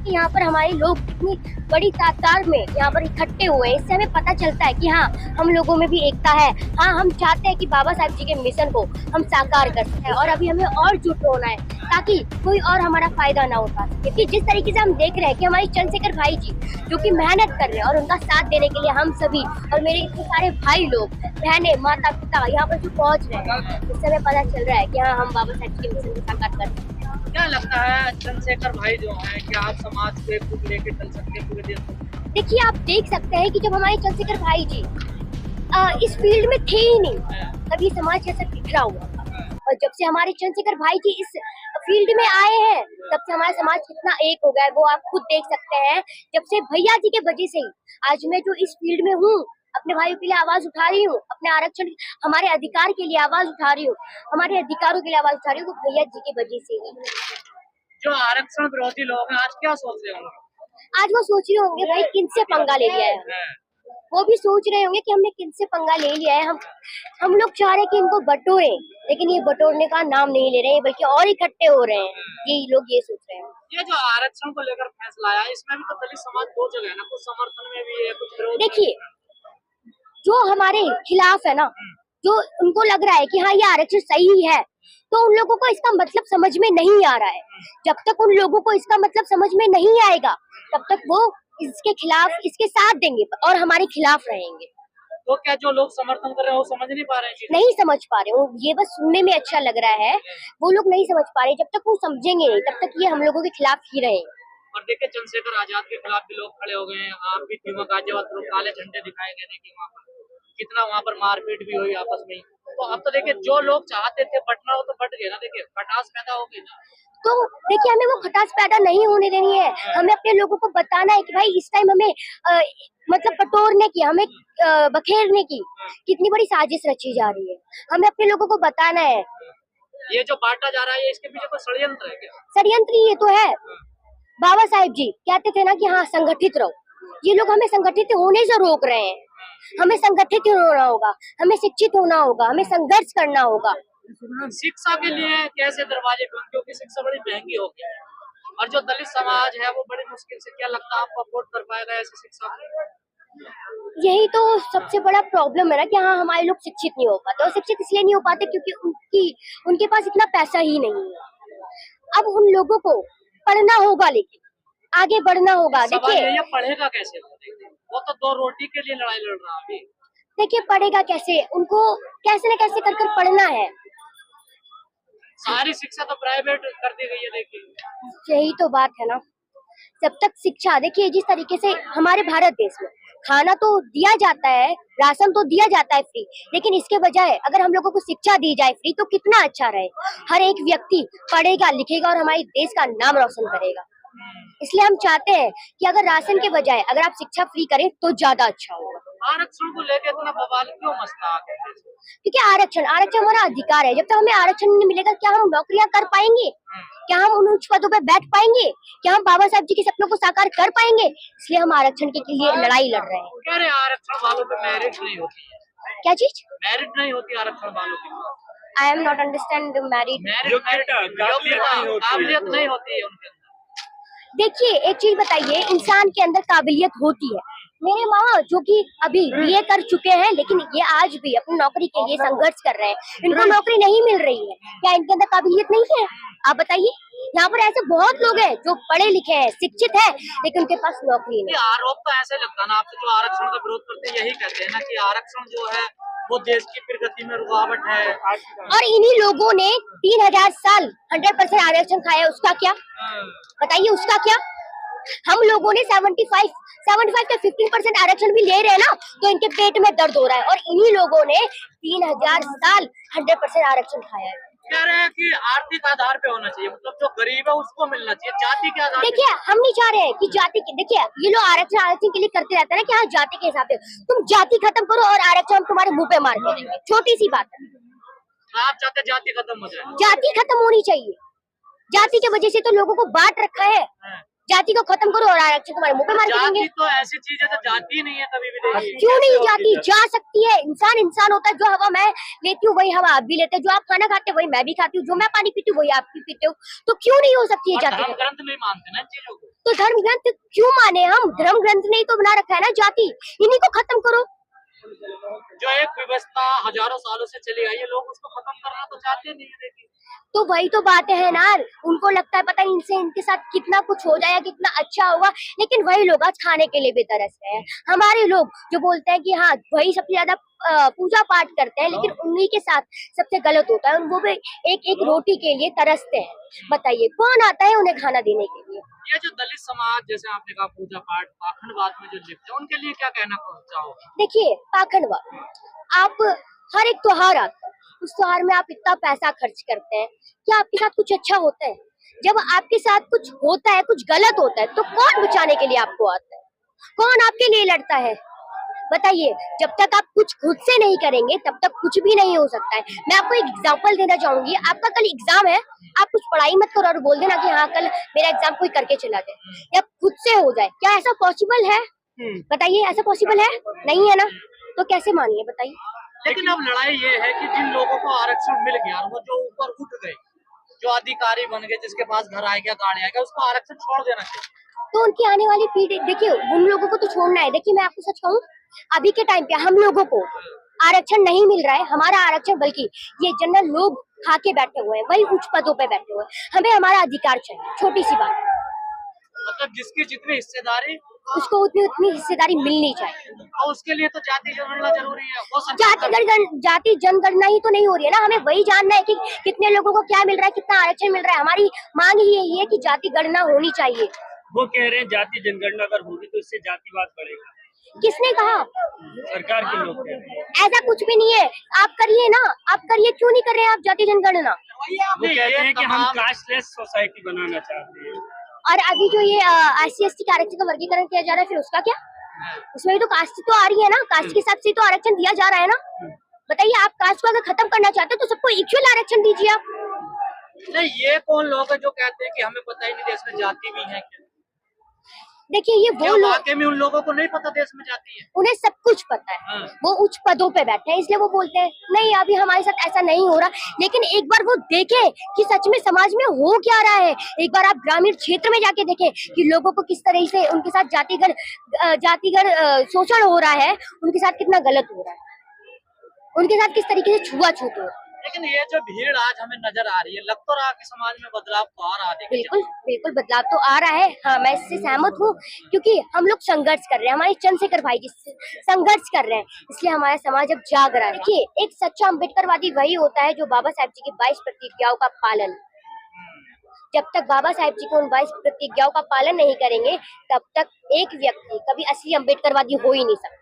यहाँ पर हमारे लोग इतनी बड़ी तादाद में यहाँ पर इकट्ठे हुए हैं, इससे हमें पता चलता है कि हाँ, हम लोगों में भी एकता है। हाँ, हम चाहते हैं कि बाबा साहब जी के मिशन को हम साकार कर सकते हैं और अभी हमें और जुट होना है ताकि कोई और हमारा फायदा ना उठा सके। क्योंकि जिस तरीके से हम देख रहे हैं कि हमारे चंद्रशेखर भाई जी जो कि मेहनत कर रहे हैं और उनका साथ देने के लिए हम सभी और मेरे इतने सारे भाई लोग, बहने, माता पिता यहाँ पर जो पहुँच रहे हैं, इससे हमें पता चल रहा है कि हाँ, हम बाबा साहब जी के मिशन को साकार कर सकते हैं। क्या लगता है चंद्रशेखर भाई जो है, क्या आप समाज को एक रूप लेके चल सकते हैं पूरे देश को? देखिए, आप देख सकते हैं कि जब हमारे चंद्रशेखर भाई जी इस फील्ड में थे ही नहीं, तभी समाज कैसे बिखरा हुआ था। और जब से हमारे चंद्रशेखर भाई जी इस फील्ड में आए हैं, तब से हमारा समाज कितना एक हो गया है, वो आप खुद देख सकते हैं। जब से भैया जी के वजह से ही आज मैं जो इस फील्ड में हूँ, अपने भाइयों के लिए आवाज उठा रही हूँ, अपने आरक्षण, हमारे अधिकार के लिए आवाज उठा रही हूँ, हमारे अधिकारों के लिए आवाज उठा रही हूँ, तो भैया जी की वजह से ही। जो आरक्षण विरोधी लोग हैं आज क्या सोच रहे होंगे? आज वो सोच रहे होंगे भाई किनसे पंगा ले लिया है, वो भी सोच रहे होंगे कि हमने किनसे पंगा ले लिया है। हम लोग चाह रहे हैं कि इनको बटोरे, लेकिन ये बटोरने का नाम नहीं ले रहे हैं, बल्कि और इकट्ठे हो रहे हैं। ये लोग ये सोच रहे हैं। ये जो आरक्षण को लेकर फैसला आया, इसमें भी तो दलित समाज दो जगह है ना, कुछ समर्थन में भी है, कुछ विरोध। देखिए, जो हमारे खिलाफ है ना, जो उनको लग रहा है कि हाँ, ये आरक्षण सही है, तो उन लोगों को इसका मतलब समझ में नहीं आ रहा है। जब तक उन लोगों को इसका मतलब समझ में नहीं आएगा, तब तक वो इसके खिलाफ, इसके साथ देंगे और हमारे खिलाफ रहेंगे। तो क्या जो लोग समर्थन कर रहे हैं वो समझ नहीं पा रहे हैं? नहीं समझ पा रहे, वो ये बस सुनने में अच्छा लग रहा है, वो लोग नहीं समझ पा रहे। जब तक वो समझेंगे नहीं, तब तक ये हम लोगों के खिलाफ ही रहेंगे। और देखिए, चंद्रशेखर आजाद के खिलाफ भी लोग खड़े हो गए हैं। आप भी थी, गाजियाबाद में काले झंडे दिखाए गए, देखिए वहाँ पर कितना, वहाँ पर मारपीट भी हुई आपस में। तो अब तो देखिए, जो लोग चाहते थे बटना हो तो बट गए ना, देखिए खटास पैदा हो गई ना। तो देखिए, हमें वो खटास पैदा नहीं होने देनी है। हमें अपने लोगों को बताना है कि भाई इस टाइम हमें मतलब बटोरने की, हमें बखेरने की कितनी बड़ी साजिश रची जा रही है। हमें अपने लोगों को बताना है। ये जो बांटा जा रहा है, इसके पीछे कोई षड्यंत्र है क्या? षड्यंत्र ये तो है। बाबा साहेब जी कहते थे ना कि हाँ, संगठित रहो। ये लोग हमें संगठित होने से रोक रहे हैं। हमें संगठित होना होगा, हमें शिक्षित होना होगा, हमें संघर्ष करना होगा। शिक्षा के लिए कैसे दरवाजे बंद, क्योंकि शिक्षा बड़ी महंगी हो गई है और जो दलित समाज है वो बड़ी मुश्किल से, क्या लगता है आपको, अफोर्ड कर पाएगा ऐसी शिक्षा? यही तो सबसे बड़ा प्रॉब्लम है ना कि हाँ, हमारे लोग शिक्षित नहीं हो पाते, और शिक्षित इसलिए नहीं हो पाते क्योंकि उनके पास इतना पैसा ही नहीं है। अब उन लोगों को पढ़ना होगा, लेकिन आगे बढ़ना होगा। देखिए, ये पढ़ेगा कैसे? वो तो दो रोटी के लिए लड़ाई लड़ रहा है अभी। देखिए, पढ़ेगा कैसे? उनको कैसे न कैसे कर पढ़ना है। सारी शिक्षा तो प्राइवेट कर दी गई है, देखिए। यही तो बात है ना। जब तक शिक्षा, देखिए जिस तरीके से हमारे भारत देश में खाना तो दिया जाता है, राशन तो दिया जाता है फ्री, लेकिन इसके बजाय अगर हम लोगों को शिक्षा दी जाए फ्री, तो कितना अच्छा रहे। हर एक व्यक्ति पढ़ेगा, लिखेगा और हमारे देश का नाम रोशन करेगा। इसलिए हम चाहते हैं कि अगर राशन के बजाय अगर आप शिक्षा फ्री करें तो ज्यादा अच्छा होगा। आरक्षण को लेकर इतना बवाल क्यों मचता है? क्योंकि आरक्षण हमारा अधिकार है। जब तक हमें आरक्षण नहीं मिलेगा, क्या हम नौकरियां कर पाएंगे? क्या हम उन उच्च पदों पर बैठ पाएंगे? क्या हम बाबा साहब जी के सपनों को साकार कर पाएंगे? इसलिए हम आरक्षण के लिए लड़ाई लड़ रहे हैं। कह रहे आरक्षण वालों पे मेरिट नहीं होती है। क्या चीज? मेरिट नहीं होती आरक्षण वालों की। I am not understand merit. काबिलियत नहीं होती है उनके अंदर। देखिए, एक चीज बताइए, इंसान के अंदर काबिलियत होती है। मेरे मामा जो कि अभी बीए कर चुके हैं, लेकिन ये आज भी अपनी नौकरी के लिए संघर्ष कर रहे हैं, इनको नौकरी नहीं मिल रही है। क्या इनके अंदर काबिलियत नहीं है? आप बताइए। यहाँ पर ऐसे बहुत लोग हैं जो पढ़े लिखे हैं, शिक्षित है, लेकिन उनके पास नौकरी नहीं। आरोप तो ऐसे लगता है ना आपसे, जो आरक्षण का विरोध करते हैं यही कहते हैं ना कि आरक्षण जो है वो देश की प्रगति में रुकावट है। और इन्हीं लोगों ने 3000 साल 100% आरक्षण खाया, उसका क्या? बताइए, उसका क्या? हम लोगों ने 75 का 15% आरक्षण भी ले रहे हैं ना, तो इनके पेट में दर्द हो रहा है। और इन्हीं लोगों ने 3000 साल 100% आरक्षण खाया है। कह रहे हैं कि आर्थिक आधार पे होना चाहिए, मतलब जो गरीब है उसको मिलना चाहिए, जाति के आधार। देखिए, हम नहीं चाह रहे हैं कि जाति के, देखिए ये लोग आरक्षण के लिए करते रहते हैं ना कि हाँ, जाति के हिसाब से तुम जाति खत्म करो और आरक्षण हम तुम्हारे मुंह पे मार के देंगे। छोटी सी बात है। आप चाहते जाति खत्म हो जाए? जाति खत्म होनी चाहिए। जाति की वजह से तो लोगों को बांट रखा है। जाति को खत्म करो और आरक्षण तुम्हारे मुंह पे मार के देंगे। जाति तो ऐसी चीज है जो जाती ही नहीं है कभी भी, देखिए क्यों नहीं कैसे जाती, जा सकती है। इंसान इंसान होता है, जो हवा मैं लेती हूँ वही हवा आप भी लेते हो, जो आप खाना खाते हो वही मैं भी खाती हूँ, जो मैं पानी पीती हूँ वही आप भी पीते हो, तो क्यों नहीं हो सकती है और जाति धर्म खत्म? ग्रंथ नहीं मानते ना इन चीजों को। तो धर्म ग्रंथ क्यों माने हम? धर्म ग्रंथ ने ही तो बना रखा है ना जाति, इन्हीं को खत्म करो। जो एक व्यवस्था हजारों सालों से चली आई है, लोग उसको खत्म करना तो चाहते नहीं है, देखिए। तो वही तो बातें है ना, उनको लगता है पता नहीं इनसे इनके साथ कितना कुछ हो जाएगा, कितना अच्छा होगा, लेकिन वही लोग आज खाने के लिए भी तरस रहे हैं। हमारे लोग जो बोलते हैं कि हाँ वही सबसे ज्यादा पूजा पाठ करते हैं, लेकिन उन्हीं के साथ सबसे गलत होता है, वो भी एक एक रोटी के लिए तरसते हैं। बताइए कौन आता है उन्हें खाना देने के लिए? ये जो दलित समाज, जैसे आपने कहा पूजा पाठ पाखंडवाद में जो लिप्त है, उनके लिए क्या कहना चाहोगे? देखिए पाखंडवाद, आप हर एक त्योहार आता है, उस त्योहार में आप इतना पैसा खर्च करते हैं, क्या आपके साथ कुछ अच्छा होता है? जब आपके साथ कुछ होता है, कुछ गलत होता है, तो कौन बचाने के लिए आपको आता है? कौन आपके लिए लड़ता है? बताइए, जब तक आप कुछ खुद से नहीं करेंगे तब तक कुछ भी नहीं हो सकता है। मैं आपको एक एग्जांपल देना चाहूंगी, आपका कल एग्जाम है, आप कुछ पढ़ाई मत करो और बोल देना कि हाँ कल मेरा एग्जाम कोई करके चला जाए या खुद से हो जाए, क्या ऐसा पॉसिबल है? बताइए, ऐसा पॉसिबल है? नहीं है ना, तो कैसे मानिए बताइए? लेकिन अब लड़ाई ये है कि जिन लोगों को आरक्षण मिल गया, वो जो ऊपर उठ गए, जो अधिकारी बन गए, जिसके पास घर आ गया, गाड़ी आ गया, उसको आरक्षण छोड़ देना चाहिए। तो उनकी आने वाली पीढ़ी, देखिए उन लोगों को तो छोड़ना है। देखिए मैं आपको सच कहूँ, अभी के टाइम पे हम लोगों को आरक्षण नहीं मिल रहा है, हमारा आरक्षण बल्कि ये जनरल लोग खा के बैठे हुए हैं, वही उच्च पदों पे बैठे हुए हैं। हमें हमारा अधिकार चाहिए, छोटी सी बात, मतलब जिसकी जितनी हिस्सेदारी, उसको उतनी उतनी हिस्सेदारी मिलनी चाहिए। और उसके लिए तो जाति जनगणना जरूरी है, वो सरकार जाति जनगणना ही तो नहीं हो रही है ना, हमें वही जानना है कि कितने लोगों को क्या मिल रहा है, कितना आरक्षण मिल रहा है। हमारी मांग ही यही है कि जाति गणना होनी चाहिए। वो कह रहे हैं जाति जनगणना अगर होगी तो इससे जातिवाद बढ़ेगा। किसने कहा? सरकार के लोग कह रहे हैं। ऐसा कुछ भी नहीं है, आप करिए ना, आप करिए, क्यों नहीं कर रहे हैं आप जाति जनगणना? वो कहते हैं कि हम कास्टलेस सोसाइटी बनाना चाहते हैं। और अभी जो ये SC/ST का आरक्षण का वर्गीकरण किया जा रहा है, फिर उसका क्या? उसमें भी तो कास्ट तो आ रही है ना, कास्ट के हिसाब से तो आरक्षण दिया जा रहा है ना। बताइए, आप कास्ट को अगर खत्म करना चाहते हो तो सबको इक्वल आरक्षण दीजिए आप। नहीं, ये कौन लोग हैं जो कहते हैं कि हमें पता ही नहीं देश में जाति भी है क्या? देखिए ये वो लोग, वाकई में उन लोगों को नहीं पता देश में जाति है? उन्हें सब कुछ पता है, वो उच्च पदों पे बैठे हैं, इसलिए वो बोलते हैं नहीं अभी हमारे साथ ऐसा नहीं हो रहा। लेकिन एक बार वो देखें कि सच में समाज में हो क्या रहा है, एक बार आप ग्रामीण क्षेत्र में जाके देखें कि लोगों को किस तरह से उनके साथ जातिगत शोषण हो रहा है, उनके साथ कितना गलत हो रहा है, उनके साथ किस तरीके से छुआछूत हो रहा है। लेकिन ये जो भीड़ आज हमें नजर आ रही है, लग तो रहा है कि समाज में बदलाव तो आ रहा है। बिल्कुल बिल्कुल बदलाव तो आ रहा है, हाँ मैं इससे सहमत हूँ, क्योंकि हम लोग संघर्ष कर रहे हैं, हमारे चंद्रशेखर भाई जी संघर्ष कर रहे हैं, इसलिए हमारा समाज अब जाग रहा है। देखिए एक सच्चा अम्बेडकरवादी वही होता है जो बाबा साहेब जी की 22 प्रतिज्ञाओं का पालन, जब तक बाबा साहेब जी को उन 22 प्रतिज्ञाओं का पालन नहीं करेंगे तब तक एक व्यक्ति कभी असली अम्बेडकरवादी हो ही नहीं सकता।